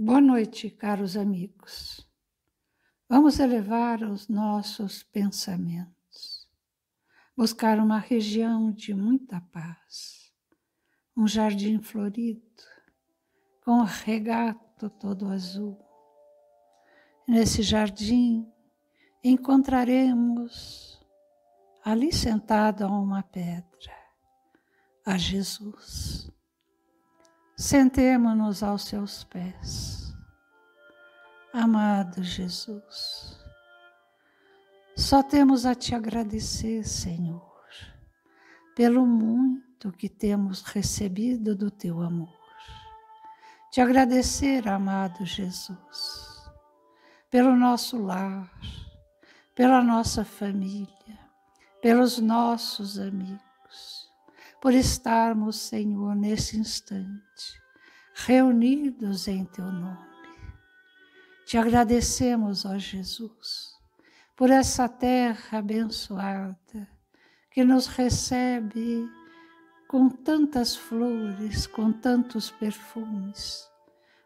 Boa noite, caros amigos. Vamos elevar os nossos pensamentos, buscar uma região de muita paz, um jardim florido, com um regato todo azul. Nesse jardim encontraremos, ali sentado a uma pedra, a Jesus. Sentemo-nos aos seus pés. Amado Jesus, só temos a te agradecer, Senhor, pelo muito que temos recebido do teu amor. Te agradecer, amado Jesus, pelo nosso lar, pela nossa família, pelos nossos amigos, por estarmos, Senhor, nesse instante, reunidos em teu nome. Te agradecemos, ó Jesus, por essa terra abençoada que nos recebe com tantas flores, com tantos perfumes,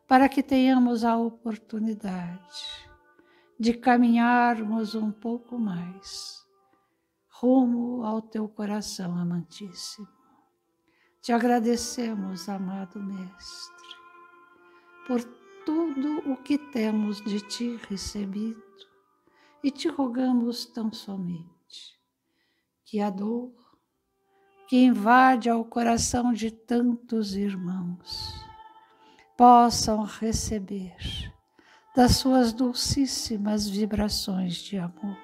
para que tenhamos a oportunidade de caminharmos um pouco mais rumo ao teu coração amantíssimo. Te agradecemos, amado Mestre, por tudo o que temos de ti recebido e te rogamos tão somente que a dor que invade ao coração de tantos irmãos possam receber das suas dulcíssimas vibrações de amor,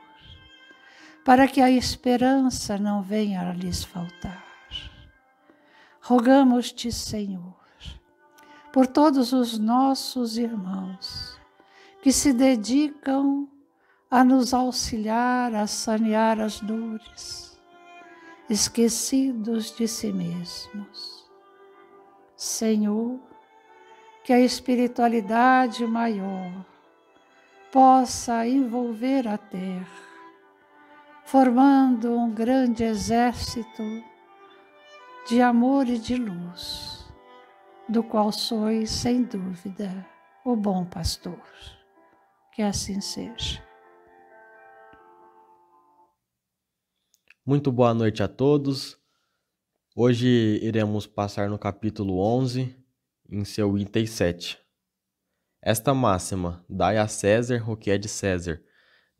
para que a esperança não venha a lhes faltar. Rogamos-te, Senhor, por todos os nossos irmãos que se dedicam a nos auxiliar, a sanear as dores, esquecidos de si mesmos. Senhor, que a espiritualidade maior possa envolver a terra, formando um grande exército de amor e de luz, do qual sois, sem dúvida, o bom pastor. Que assim seja. Muito boa noite a todos. Hoje iremos passar no capítulo 11, em seu item 7. Esta máxima, dai a César o que é de César,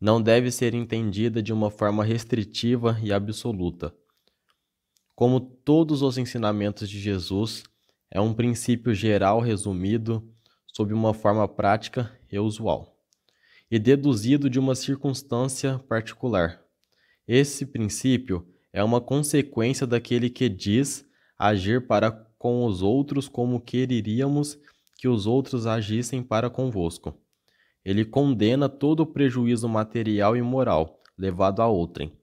não deve ser entendida de uma forma restritiva e absoluta. Como todos os ensinamentos de Jesus, é um princípio geral resumido sob uma forma prática e usual, e deduzido de uma circunstância particular. Esse princípio é uma consequência daquele que diz agir para com os outros como quereríamos que os outros agissem para convosco. Ele condena todo prejuízo material e moral levado a outrem,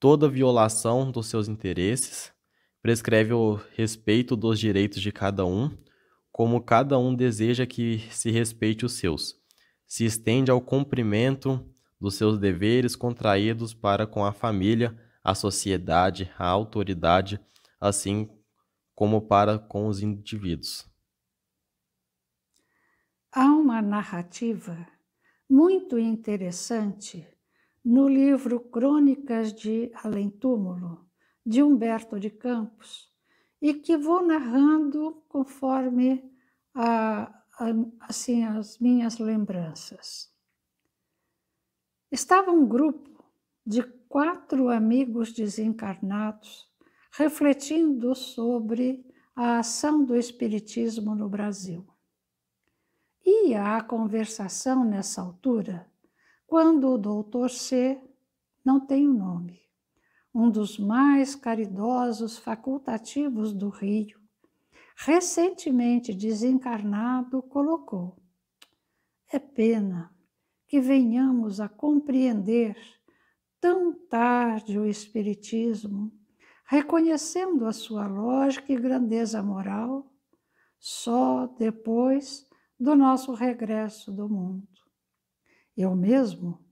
toda violação dos seus interesses, prescreve o respeito dos direitos de cada um, como cada um deseja que se respeite os seus. Se estende ao cumprimento dos seus deveres contraídos para com a família, a sociedade, a autoridade, assim como para com os indivíduos. Há uma narrativa muito interessante no livro Crônicas de Além-Túmulo, de Humberto de Campos, e que vou narrando conforme assim, as minhas lembranças. Estava um grupo de 4 amigos desencarnados refletindo sobre a ação do Espiritismo no Brasil. Ia a conversação nessa altura quando o doutor C, não tem o nome, um dos mais caridosos facultativos do Rio, recentemente desencarnado, colocou: é pena que venhamos a compreender tão tarde o Espiritismo, reconhecendo a sua lógica e grandeza moral, só depois do nosso regresso do mundo. Eu mesmo,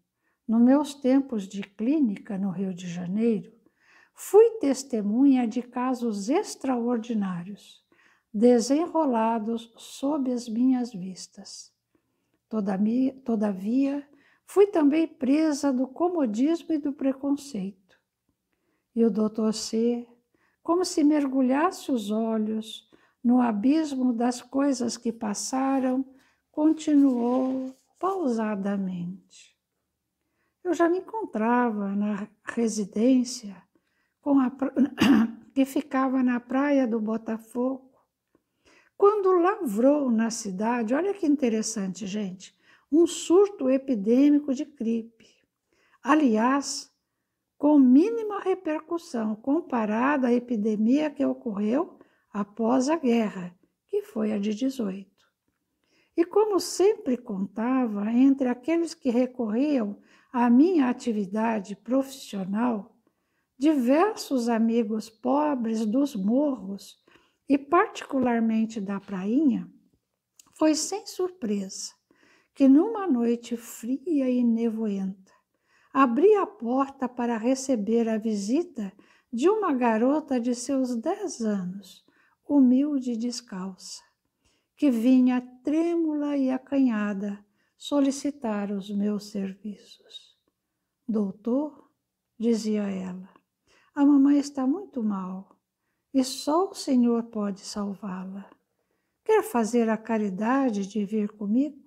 nos meus tempos de clínica no Rio de Janeiro, fui testemunha de casos extraordinários, desenrolados sob as minhas vistas. Todavia, fui também presa do comodismo e do preconceito. E o Dr. C., como se mergulhasse os olhos no abismo das coisas que passaram, continuou pausadamente. Eu já me encontrava na residência que ficava na praia do Botafogo, quando lavrou na cidade, olha que interessante, gente, um surto epidêmico de gripe. Aliás, com mínima repercussão comparada à epidemia que ocorreu após a guerra, que foi a de 18. E como sempre contava, entre aqueles que recorriam à minha atividade profissional, diversos amigos pobres dos morros, e particularmente da prainha, foi sem surpresa que numa noite fria e nevoenta, abri a porta para receber a visita de uma garota de seus 10 anos, humilde e descalça, que vinha trêmula e acanhada solicitar os meus serviços. Doutor, dizia ela, a mamãe está muito mal e só o Senhor pode salvá-la. Quer fazer a caridade de vir comigo?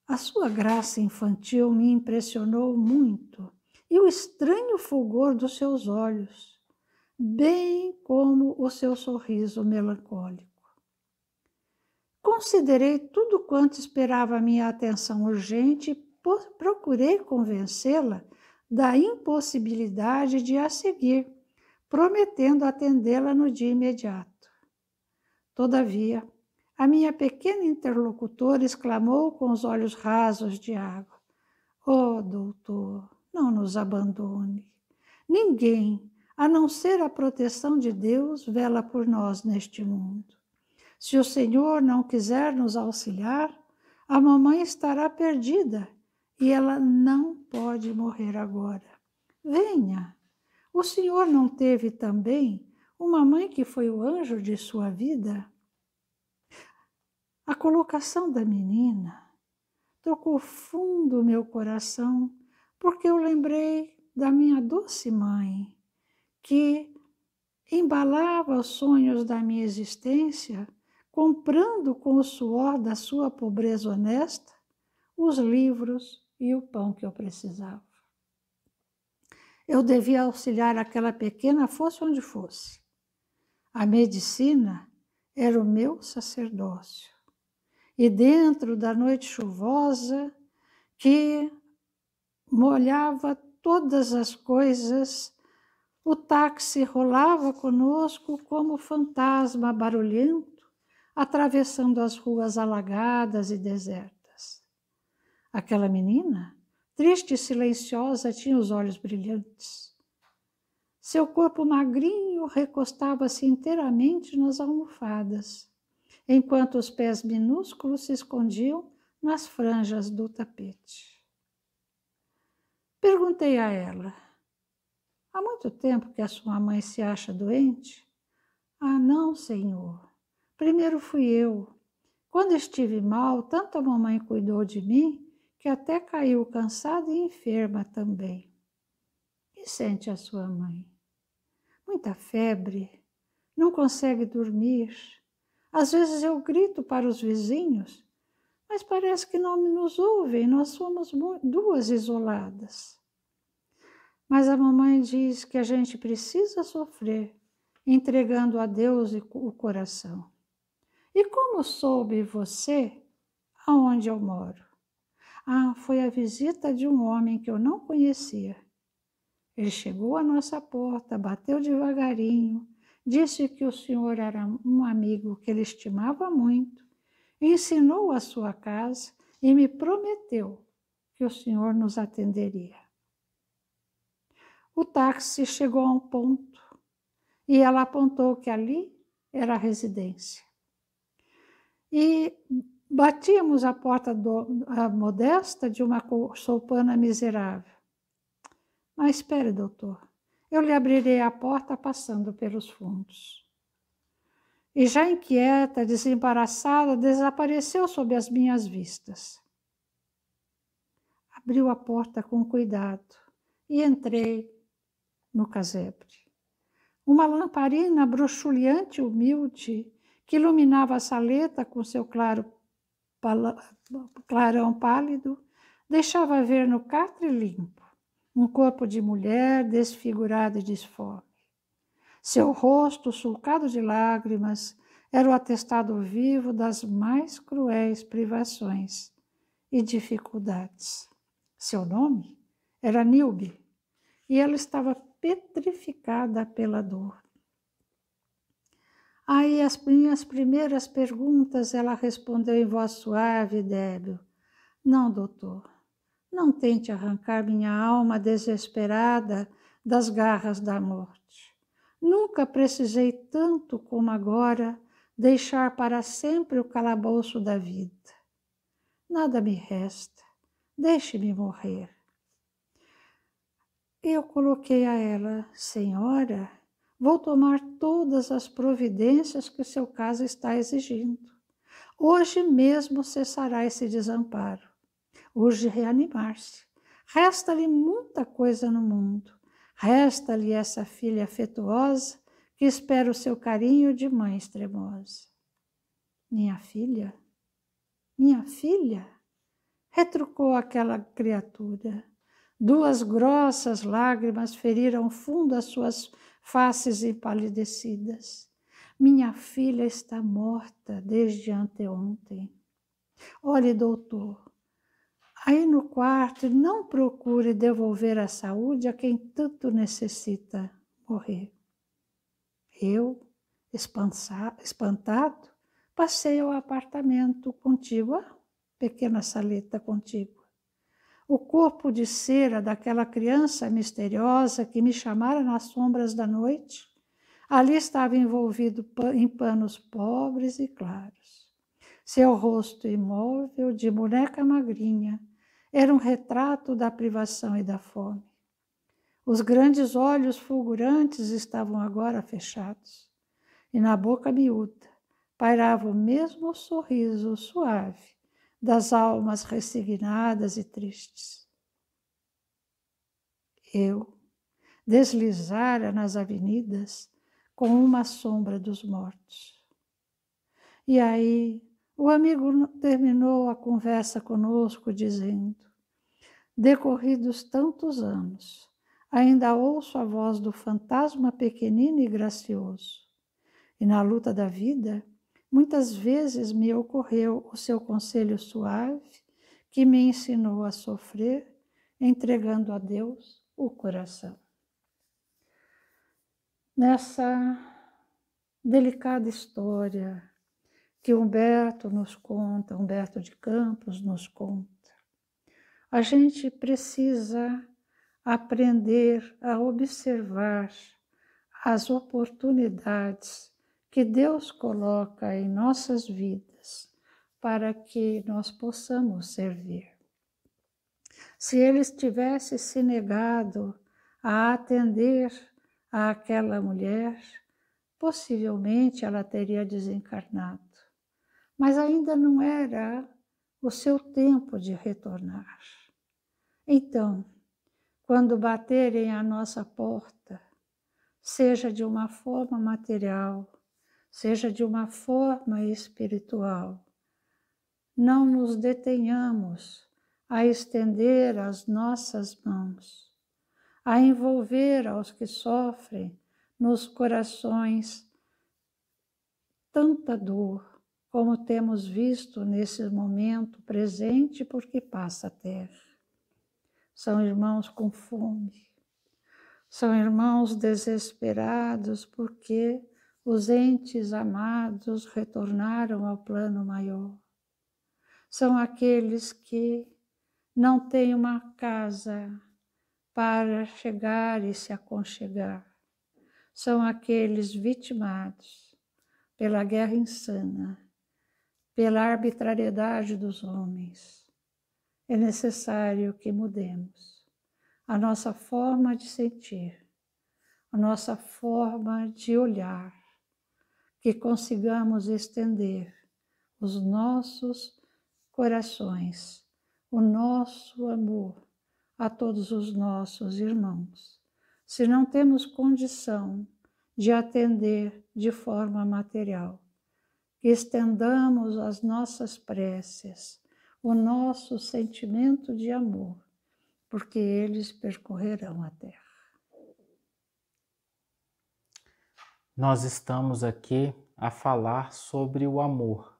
A sua graça infantil me impressionou muito e o estranho fulgor dos seus olhos, bem como o seu sorriso melancólico. Considerei tudo quanto esperava a minha atenção urgente e procurei convencê-la da impossibilidade de a seguir, prometendo atendê-la no dia imediato. Todavia, a minha pequena interlocutora exclamou com os olhos rasos de água: "Oh, doutor, não nos abandone. Ninguém, a não ser a proteção de Deus, vela por nós neste mundo. Se o Senhor não quiser nos auxiliar, a mamãe estará perdida e ela não pode morrer agora. Venha. O Senhor não teve também uma mãe que foi o anjo de sua vida?" A colocação da menina tocou fundo o meu coração, porque eu lembrei da minha doce mãe, que embalava os sonhos da minha existência, comprando com o suor da sua pobreza honesta os livros e o pão que eu precisava. Eu devia auxiliar aquela pequena, fosse onde fosse. A medicina era o meu sacerdócio. E dentro da noite chuvosa, que molhava todas as coisas, o táxi rolava conosco como fantasma barulhento, atravessando as ruas alagadas e desertas. Aquela menina, triste e silenciosa, tinha os olhos brilhantes. Seu corpo magrinho recostava-se inteiramente nas almofadas, enquanto os pés minúsculos se escondiam nas franjas do tapete. Perguntei a ela: há muito tempo que a sua mãe se acha doente? Ah, não, senhor. Primeiro fui eu. Quando estive mal, tanto a mamãe cuidou de mim que até caiu cansada e enferma também. E sente a sua mãe? Muita febre, não consegue dormir. Às vezes eu grito para os vizinhos, mas parece que não nos ouvem, nós somos duas isoladas. Mas a mamãe diz que a gente precisa sofrer, entregando a Deus o coração. E como soube você aonde eu moro? Ah, foi a visita de um homem que eu não conhecia. Ele chegou à nossa porta, bateu devagarinho, disse que o senhor era um amigo que ele estimava muito, ensinou a sua casa e me prometeu que o senhor nos atenderia. O táxi chegou a um ponto e ela apontou que ali era a residência. E batíamos a porta modesta de uma choupana miserável. Mas espere, doutor, eu lhe abrirei a porta passando pelos fundos. e já inquieta, desembaraçada, desapareceu sob as minhas vistas. Abriu a porta com cuidado e entrei no casebre. Uma lamparina bruxuleante e humilde, que iluminava a saleta com seu clarão pálido, deixava ver no catre limpo um corpo de mulher desfigurado e disforme. Seu rosto, sulcado de lágrimas, era o atestado vivo das mais cruéis privações e dificuldades. Seu nome era Nilbe, e ela estava petrificada pela dor. Aí, as minhas primeiras perguntas, ela respondeu em voz suave e débil: Não, doutor, não tente arrancar minha alma desesperada das garras da morte. Nunca precisei tanto como agora deixar para sempre o calabouço da vida. Nada me resta, deixe-me morrer. Eu coloquei a ela: Senhora, vou tomar todas as providências que o seu caso está exigindo. Hoje mesmo cessará esse desamparo. Urge reanimar-se. Resta-lhe muita coisa no mundo. Resta-lhe essa filha afetuosa que espera o seu carinho de mãe extremosa. Minha filha? Minha filha? Retrucou aquela criatura. Duas grossas lágrimas feriram fundo as suas faces empalidecidas. Minha filha está morta desde anteontem. Olhe, doutor, aí no quarto, não procure devolver a saúde a quem tanto necessita morrer. Eu, espantado, passei ao apartamento contíguo, a pequena saleta contígua. O corpo de cera daquela criança misteriosa que me chamara nas sombras da noite, ali estava envolvido em panos pobres e claros. Seu rosto imóvel, de boneca magrinha, era um retrato da privação e da fome. Os grandes olhos fulgurantes estavam agora fechados, e na boca miúda pairava o mesmo sorriso suave das almas resignadas e tristes. Eu deslizara nas avenidas como uma sombra dos mortos. E aí o amigo terminou a conversa conosco dizendo: decorridos tantos anos, ainda ouço a voz do fantasma pequenino e gracioso, e na luta da vida, muitas vezes me ocorreu o seu conselho suave que me ensinou a sofrer, entregando a Deus o coração. Nessa delicada história que Humberto de Campos nos conta, a gente precisa aprender a observar as oportunidades que Deus coloca em nossas vidas para que nós possamos servir. Se ele tivesse se negado a atender àquela mulher, possivelmente ela teria desencarnado, mas ainda não era o seu tempo de retornar. Então, quando baterem à nossa porta, seja de uma forma material, seja de uma forma espiritual, não nos detenhamos a estender as nossas mãos, a envolver aos que sofrem nos corações tanta dor, como temos visto nesse momento presente porque passa a terra. São irmãos com fome, são irmãos desesperados porque os entes amados retornaram ao plano maior. São aqueles que não têm uma casa para chegar e se aconchegar. São aqueles vitimados pela guerra insana, pela arbitrariedade dos homens. É necessário que mudemos a nossa forma de sentir, a nossa forma de olhar, que consigamos estender os nossos corações, o nosso amor a todos os nossos irmãos. Se não temos condição de atender de forma material, que estendamos as nossas preces, o nosso sentimento de amor, porque eles percorrerão a terra. Nós estamos aqui a falar sobre o amor.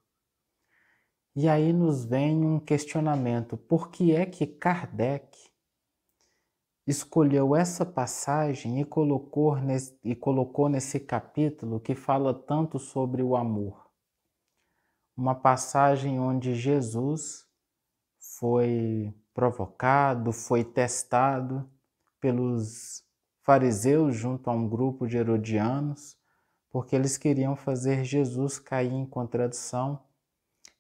E aí nos vem um questionamento: por que é que Kardec escolheu essa passagem e colocou nesse capítulo que fala tanto sobre o amor? Uma passagem onde Jesus foi provocado, foi testado pelos fariseus junto a um grupo de herodianos, porque eles queriam fazer Jesus cair em contradição.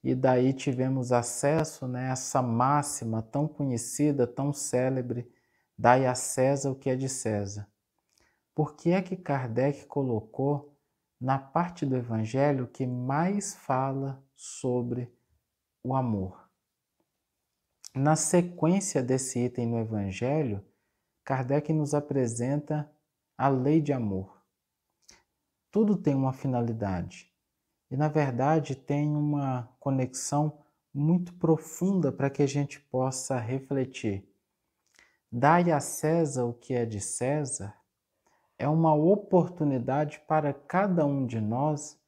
E daí tivemos acesso, a essa máxima tão conhecida, tão célebre: dai a César o que é de César. Por que é que Kardec colocou na parte do Evangelho que mais fala sobre o amor? Na sequência desse item no Evangelho, Kardec nos apresenta a lei de amor. Tudo tem uma finalidade. E, na verdade, tem uma conexão muito profunda para que a gente possa refletir. Dai a César o que é de César é uma oportunidade para cada um de nós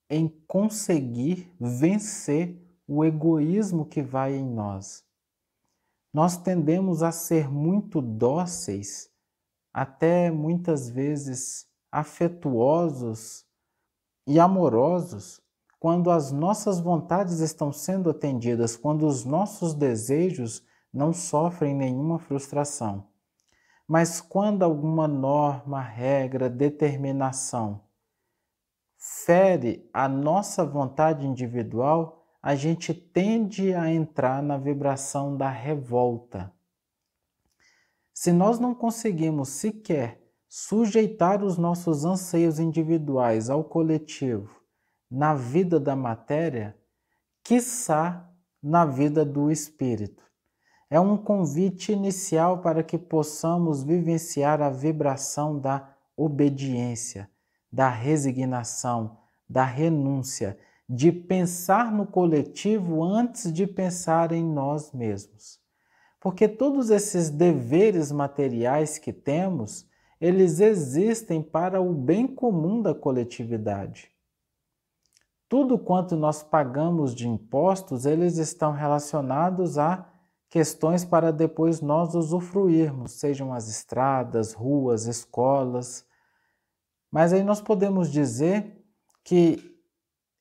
em conseguir vencer o egoísmo que vai em nós. Nós tendemos a ser muito dóceis, até muitas vezes afetuosos e amorosos, quando as nossas vontades estão sendo atendidas, quando os nossos desejos não sofrem nenhuma frustração. Mas quando alguma norma, regra, determinação fere a nossa vontade individual, a gente tende a entrar na vibração da revolta. Se nós não conseguimos sequer sujeitar os nossos anseios individuais ao coletivo na vida da matéria, quiçá na vida do espírito. É um convite inicial para que possamos vivenciar a vibração da obediência, da resignação, da renúncia, de pensar no coletivo antes de pensar em nós mesmos. Porque todos esses deveres materiais que temos, eles existem para o bem comum da coletividade. Tudo quanto nós pagamos de impostos, eles estão relacionados a questões para depois nós usufruirmos, sejam as estradas, ruas, escolas. Mas aí nós podemos dizer que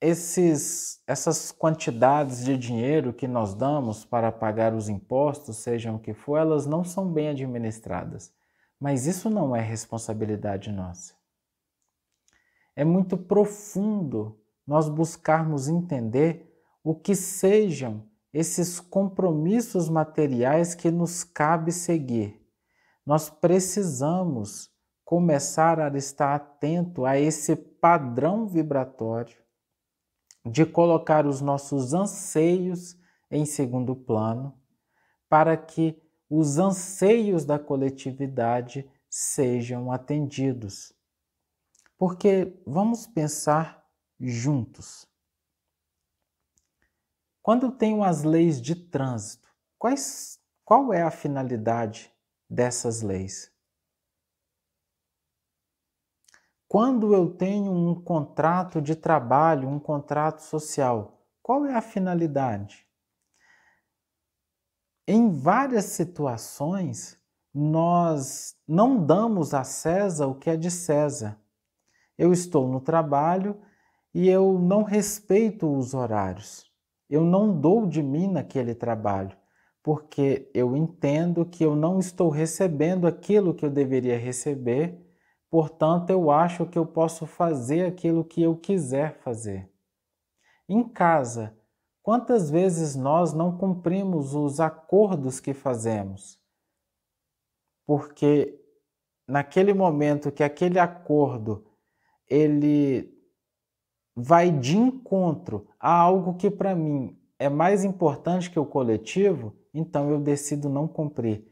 essas quantidades de dinheiro que nós damos para pagar os impostos, sejam o que for, elas não são bem administradas. Mas isso não é responsabilidade nossa. É muito profundo nós buscarmos entender o que sejam esses compromissos materiais que nos cabe seguir. Nós precisamos começar a estar atento a esse padrão vibratório de colocar os nossos anseios em segundo plano, para que os anseios da coletividade sejam atendidos. Porque vamos pensar juntos. Quando eu tenho as leis de trânsito, qual é a finalidade dessas leis? Quando eu tenho um contrato de trabalho, um contrato social, qual é a finalidade? Em várias situações, nós não damos a César o que é de César. Eu estou no trabalho e eu não respeito os horários. Eu não dou de mim naquele trabalho, porque eu entendo que eu não estou recebendo aquilo que eu deveria receber. Portanto, eu acho que eu posso fazer aquilo que eu quiser fazer. Em casa, quantas vezes nós não cumprimos os acordos que fazemos? Porque naquele momento que aquele acordo ele vai de encontro a algo que para mim é mais importante que o coletivo, então eu decido não cumprir.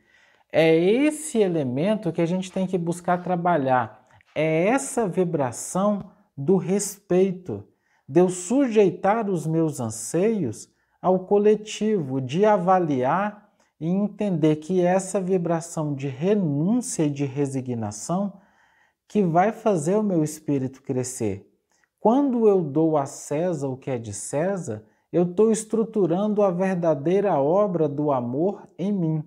É esse elemento que a gente tem que buscar trabalhar. É essa vibração do respeito, de eu sujeitar os meus anseios ao coletivo, de avaliar e entender que essa vibração de renúncia e de resignação que vai fazer o meu espírito crescer. Quando eu dou a César o que é de César, eu estou estruturando a verdadeira obra do amor em mim.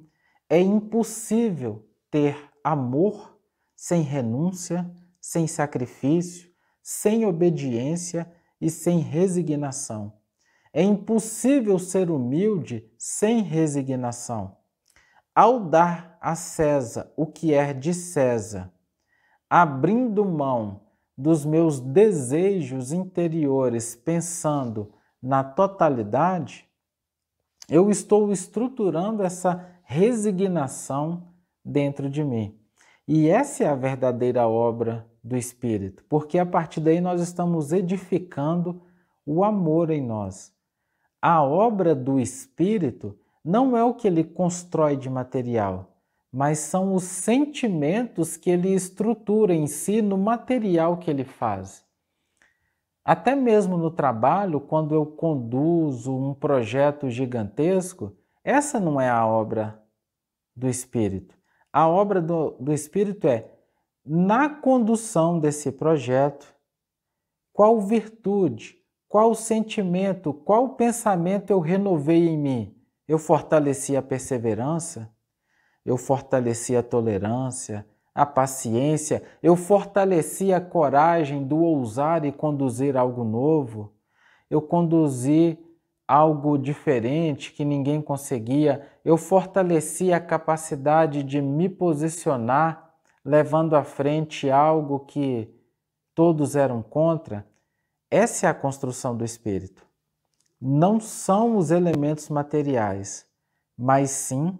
É impossível ter amor sem renúncia, sem sacrifício, sem obediência e sem resignação. É impossível ser humilde sem resignação. Ao dar a César o que é de César, abrindo mão dos meus desejos interiores, pensando na totalidade, eu estou estruturando essa resignação dentro de mim. E essa é a verdadeira obra do Espírito, porque a partir daí nós estamos edificando o amor em nós. A obra do Espírito não é o que ele constrói de material, mas são os sentimentos que ele estrutura em si no material que ele faz. Até mesmo no trabalho, quando eu conduzo um projeto gigantesco, essa não é a obra do Espírito. A obra do Espírito é, na condução desse projeto, qual virtude, qual sentimento, qual pensamento eu renovei em mim? Eu fortaleci a perseverança, eu fortaleci a tolerância, a paciência, eu fortaleci a coragem do ousar e conduzir algo novo, eu conduzi algo diferente que ninguém conseguia, eu fortaleci a capacidade de me posicionar, levando à frente algo que todos eram contra. Essa é a construção do espírito. Não são os elementos materiais, mas sim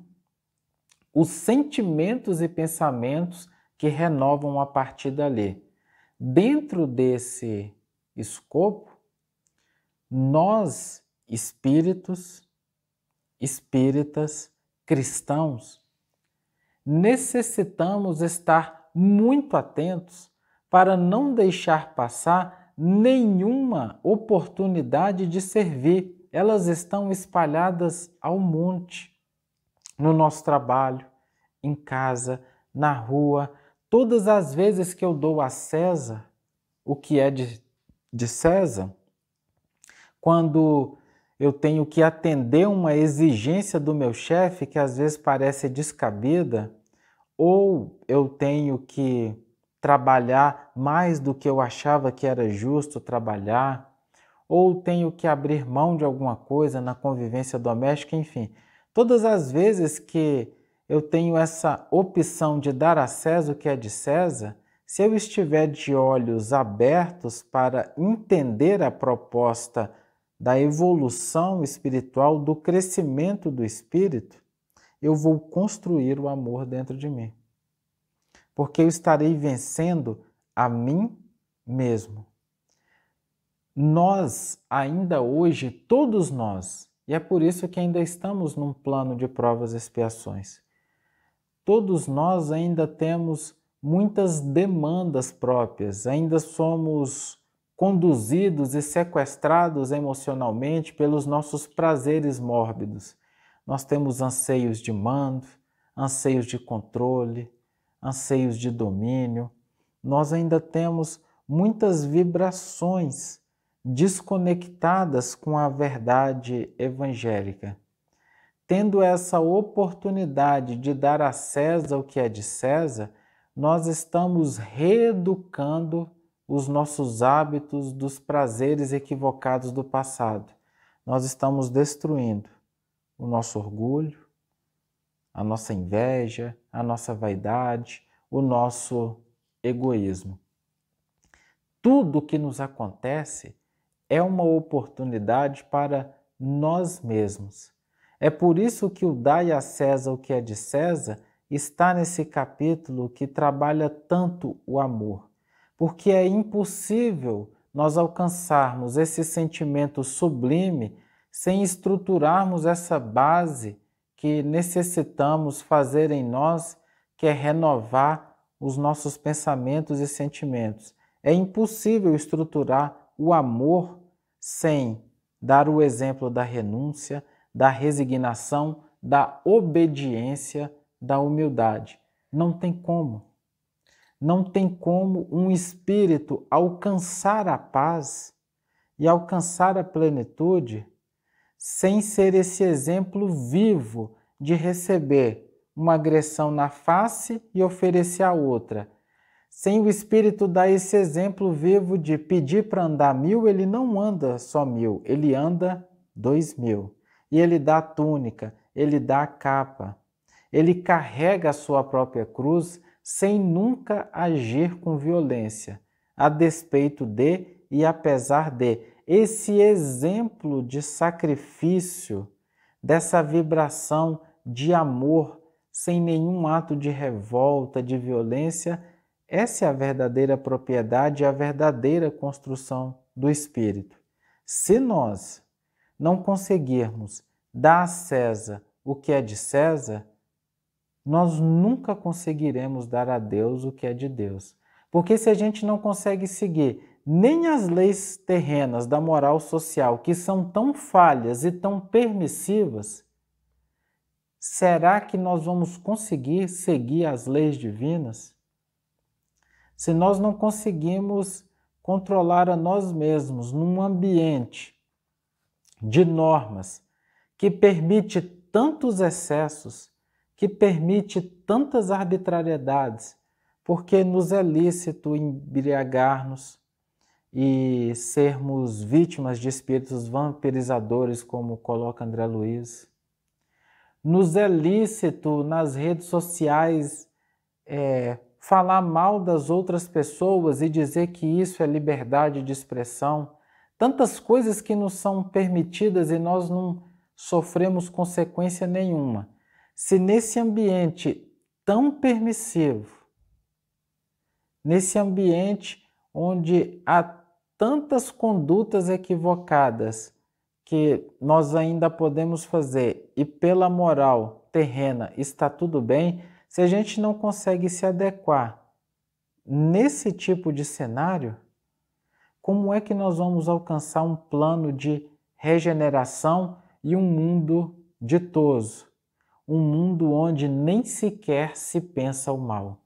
os sentimentos e pensamentos que renovam a partir dali. Dentro desse escopo, nós, espíritos, espíritas, cristãos, necessitamos estar muito atentos para não deixar passar nenhuma oportunidade de servir. Elas estão espalhadas ao monte. No nosso trabalho, em casa, na rua, todas as vezes que eu dou a César o que é de César, quando eu tenho que atender uma exigência do meu chefe que às vezes parece descabida, ou eu tenho que trabalhar mais do que eu achava que era justo trabalhar, ou tenho que abrir mão de alguma coisa na convivência doméstica, enfim. Todas as vezes que eu tenho essa opção de dar a César o que é de César, se eu estiver de olhos abertos para entender a proposta da evolução espiritual, do crescimento do espírito, eu vou construir o amor dentro de mim. Porque eu estarei vencendo a mim mesmo. Nós, ainda hoje, todos nós, e é por isso que ainda estamos num plano de provas e expiações. Todos nós ainda temos muitas demandas próprias, ainda somos conduzidos e sequestrados emocionalmente pelos nossos prazeres mórbidos. Nós temos anseios de mando, anseios de controle, anseios de domínio. Nós ainda temos muitas vibrações desconectadas com a verdade evangélica. Tendo essa oportunidade de dar a César o que é de César, nós estamos reeducando os nossos hábitos dos prazeres equivocados do passado. Nós estamos destruindo o nosso orgulho, a nossa inveja, a nossa vaidade, o nosso egoísmo. Tudo o que nos acontece é uma oportunidade para nós mesmos. É por isso que o Dai a César o que é de César está nesse capítulo que trabalha tanto o amor, porque é impossível nós alcançarmos esse sentimento sublime sem estruturarmos essa base que necessitamos fazer em nós, que é renovar os nossos pensamentos e sentimentos. É impossível estruturar o amor sem dar o exemplo da renúncia, da resignação, da obediência, da humildade. Não tem como. Não tem como um espírito alcançar a paz e alcançar a plenitude sem ser esse exemplo vivo de receber uma agressão na face e oferecer a outra. Sem o espírito dar esse exemplo vivo de pedir para andar 1000, ele não anda só 1000, ele anda 2000. E ele dá a túnica, ele dá a capa, ele carrega a sua própria cruz sem nunca agir com violência, a despeito de e apesar de. Esse exemplo de sacrifício, dessa vibração de amor, sem nenhum ato de revolta, de violência, essa é a verdadeira propriedade, a verdadeira construção do Espírito. Se nós não conseguirmos dar a César o que é de César, nós nunca conseguiremos dar a Deus o que é de Deus. Porque se a gente não consegue seguir nem as leis terrenas da moral social, que são tão falhas e tão permissivas, será que nós vamos conseguir seguir as leis divinas? Se nós não conseguimos controlar a nós mesmos num ambiente de normas que permite tantos excessos, que permite tantas arbitrariedades, porque nos é lícito embriagar-nos e sermos vítimas de espíritos vampirizadores, como coloca André Luiz. Nos é lícito nas redes sociais falar mal das outras pessoas e dizer que isso é liberdade de expressão. Tantas coisas que nos são permitidas e nós não sofremos consequência nenhuma. Se nesse ambiente tão permissivo, nesse ambiente onde há tantas condutas equivocadas que nós ainda podemos fazer e pela moral terrena está tudo bem, se a gente não consegue se adequar nesse tipo de cenário, como é que nós vamos alcançar um plano de regeneração e um mundo ditoso? Um mundo onde nem sequer se pensa o mal.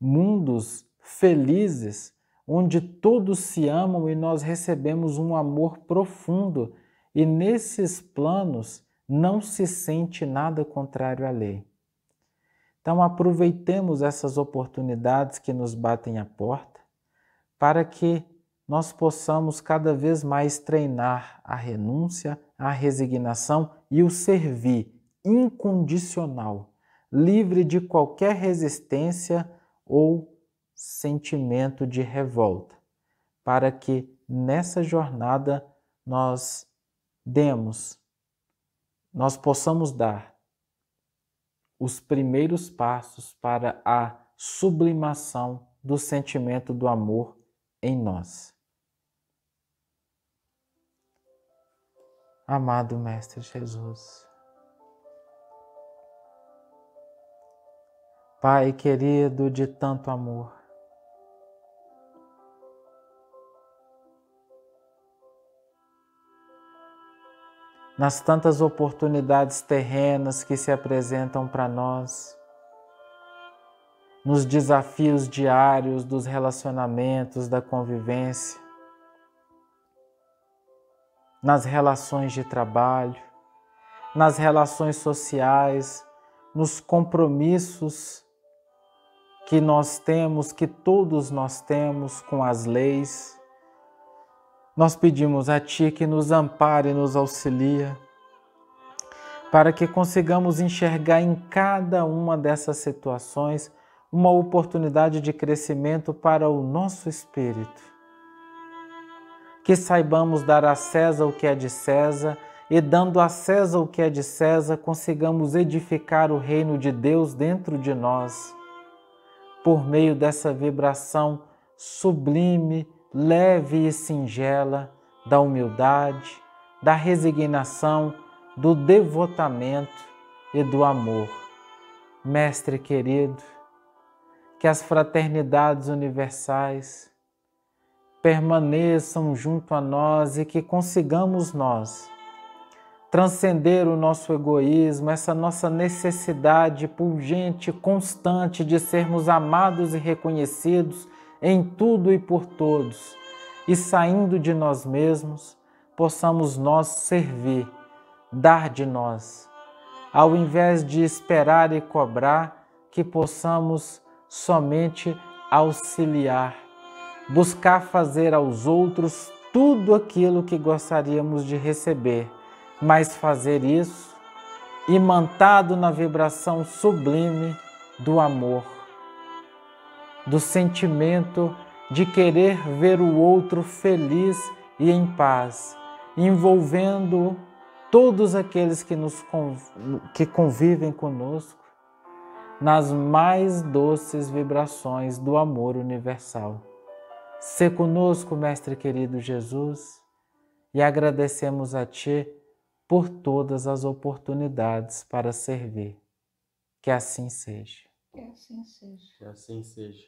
Mundos felizes, onde todos se amam e nós recebemos um amor profundo e nesses planos não se sente nada contrário à lei. Então aproveitemos essas oportunidades que nos batem à porta para que nós possamos cada vez mais treinar a renúncia, a resignação e o servir incondicional, livre de qualquer resistência ou sentimento de revolta, para que nessa jornada nós possamos dar os primeiros passos para a sublimação do sentimento do amor em nós. Amado Mestre Jesus, Pai querido de tanto amor, nas tantas oportunidades terrenas que se apresentam para nós, nos desafios diários dos relacionamentos, da convivência, nas relações de trabalho, nas relações sociais, nos compromissos que nós temos, que todos nós temos com as leis. Nós pedimos a Ti que nos ampare e nos auxilia, para que consigamos enxergar em cada uma dessas situações uma oportunidade de crescimento para o nosso espírito. Que saibamos dar a César o que é de César e, dando a César o que é de César, consigamos edificar o reino de Deus dentro de nós, por meio dessa vibração sublime, leve e singela da humildade, da resignação, do devotamento e do amor. Mestre querido, que as fraternidades universais permaneçam junto a nós e que consigamos nós transcender o nosso egoísmo, essa nossa necessidade pungente, constante de sermos amados e reconhecidos em tudo e por todos, e saindo de nós mesmos, possamos nós servir, dar de nós, ao invés de esperar e cobrar, que possamos somente auxiliar, buscar fazer aos outros tudo aquilo que gostaríamos de receber, mas fazer isso imantado na vibração sublime do amor, do sentimento de querer ver o outro feliz e em paz, envolvendo todos aqueles que convivem conosco nas mais doces vibrações do amor universal. Sê conosco, Mestre querido Jesus, e agradecemos a Ti por todas as oportunidades para servir. Que assim seja. Que assim seja. Que assim seja.